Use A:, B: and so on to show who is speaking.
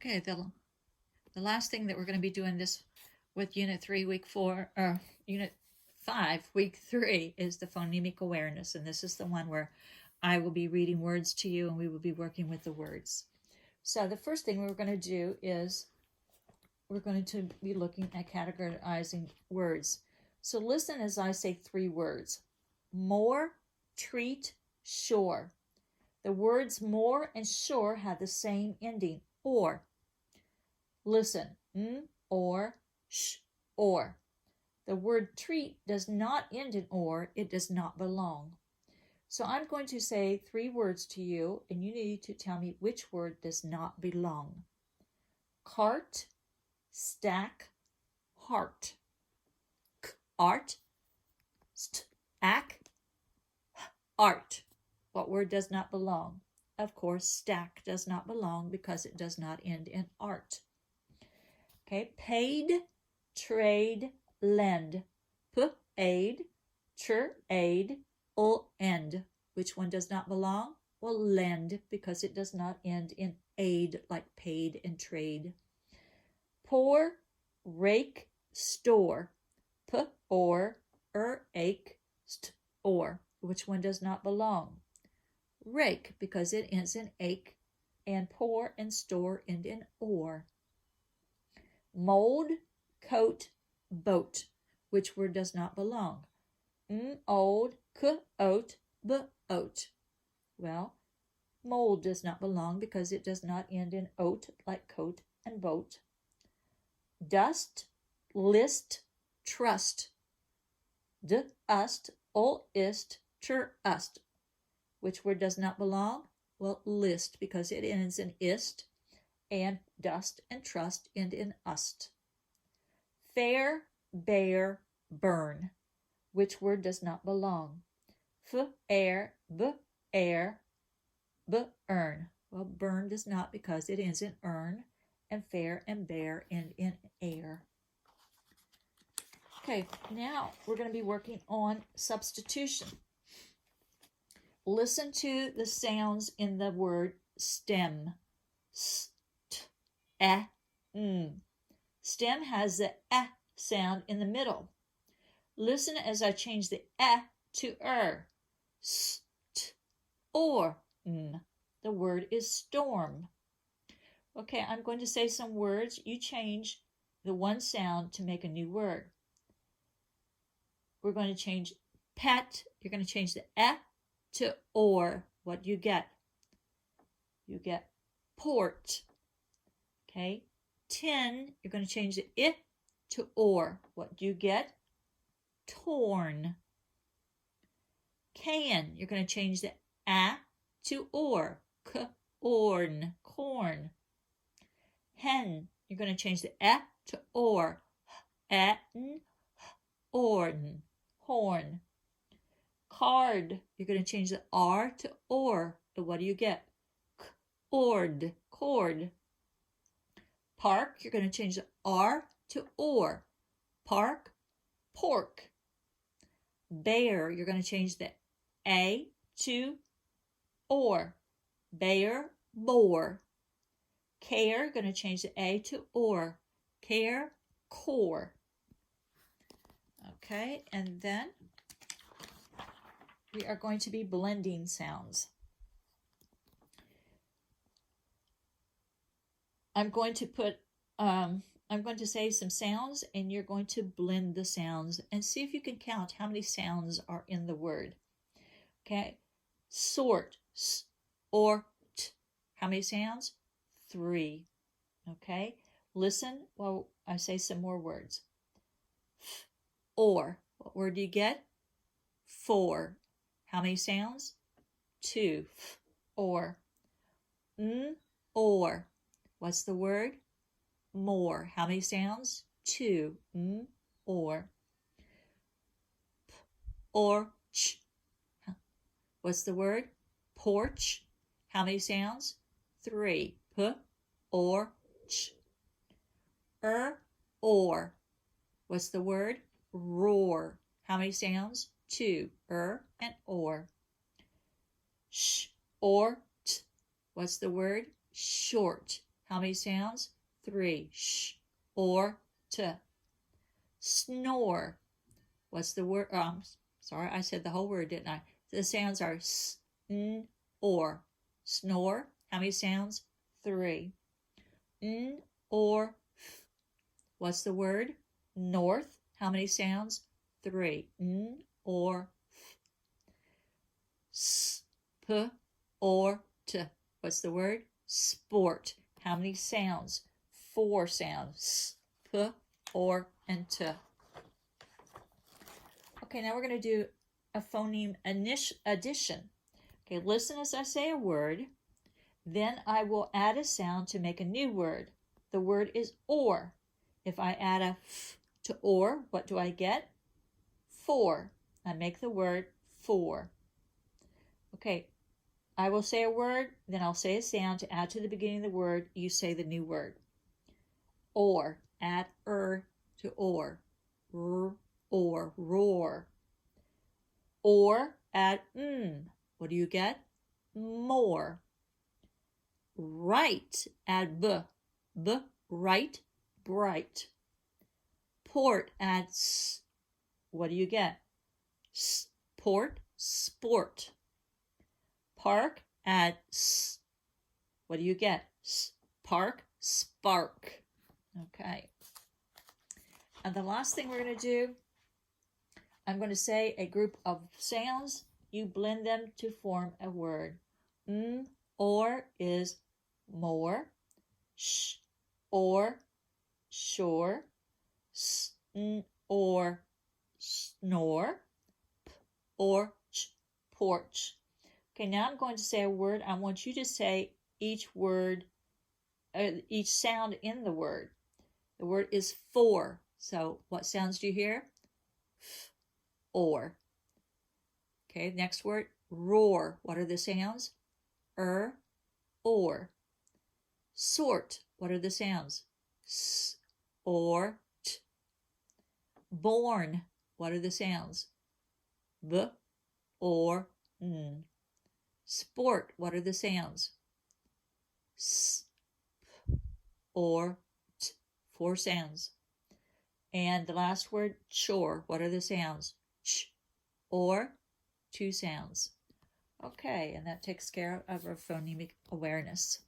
A: Okay, the last thing that we're going to be doing this with Unit 3, Week 4, or Unit 5, Week 3 is the phonemic awareness. And this is the one where I will be reading words to you and we will be working with the words. So the first thing we're going to do is we're going to be looking at categorizing words. So listen as I say 3 words. More, treat, sure. The words more and sure have the same ending, or. Listen, or, sh, or. The word treat does not end in or, it does not belong. So I'm going to say 3 words to you, and you need to tell me which word does not belong. Cart, stack, heart. Art, stack, art. What word does not belong? Of course, stack does not belong because it does not end in art. Okay, paid, trade, lend. P-aid, tr-aid, end. Which one does not belong? Well, lend, because it does not end in aid like paid and trade. Pour, rake, store. P-or, ake, st-or. Which one does not belong? Rake, because it ends in ake, and pour and store end in or. Mold, coat, boat. Which word does not belong? Old, oat, oat. Well, mold does not belong because it does not end in oat like coat and boat. Dust, list, trust. D-ust, ist, trust. Which word does not belong? Well, list, because it ends in ist, and dust and trust end in ust. Fair, bear, burn. Which word does not belong? F-air, b-air, b-earn. Well, burn does not because it ends in earn, and fair and bear end in air. Okay, now we're going to be working on substitution. Listen to the sounds in the word stem. St, Stem has the sound in the middle. Listen as I change the to st, or The word is storm. Okay, I'm going to say some words. You change the one sound to make a new word. We're going to change pet. You're going to change the to or. What do you get? You get port. Okay. Tin, you're going to change the I to or. What do you get? Torn. Can, you're going to change the a to or. Corn. Corn. Hen, you're going to change the e to or. Orn. Horn. Card, you're going to change the R to or. And what do you get? Cord. Cord. Park, you're going to change the R to or. Park. Pork. Bear, you're going to change the A to or. Bear. Boar. Care, you're going to change the A to or. Care. Core. Okay, and then we are going to be blending sounds. I'm going to say some sounds and you're going to blend the sounds and see if you can count how many sounds are in the word. Okay, sort, s, or, t. How many sounds? 3. Okay, listen while I say some more words. F, or, what word do you get? 4. How many sounds? 2. F, or. Or. What's the word? More. How many sounds? 2. Or. P, or, ch. What's the word? Porch. How many sounds? 3. P, or, ch. Or. What's the word? Roar. How many sounds? 2. And or. Sh, or, t. What's the word? Short. How many sounds? 3. Sh, or, t. Snore. What's the word? Sorry, I said the whole word, didn't I? The sounds are s, n, or. Snore. How many sounds? 3. N, or, f. What's the word? North. How many sounds? 3. N, or, f. S, p, or, t. What's the word? Sport. How many sounds? 4 sounds. S, p, or, and t. Okay, now we're going to do a phoneme addition. Okay, listen as I say a word. Then I will add a sound to make a new word. The word is or. If I add a f to or, what do I get? 4. I make the word for. Okay, I will say a word, then I'll say a sound to add to the beginning of the word. You say the new word. Or, add to or. R, or, roar. Or, add What do you get? More. Right, add b. B, right, bright. Port, add s. What do you get? Port, sport. Park, add s. What do you get? Park, spark. Okay. And the last thing we're going to do, I'm going to say a group of sounds. You blend them to form a word. Or is more. Sh, or shore. S, or snore. P, or ch, porch. Okay, now I'm going to say a word. I want you to say each word, each sound in the word. The word is for. So what sounds do you hear? F, or. Okay, next word, roar. What are the sounds? Or. Sort. What are the sounds? S, or, t. Born. What are the sounds? B, or, n. Sport. What are the sounds? S, p, or, t. 4 sounds. And the last word, chore. What are the sounds? Ch, or, 2 sounds. Okay, and that takes care of our phonemic awareness.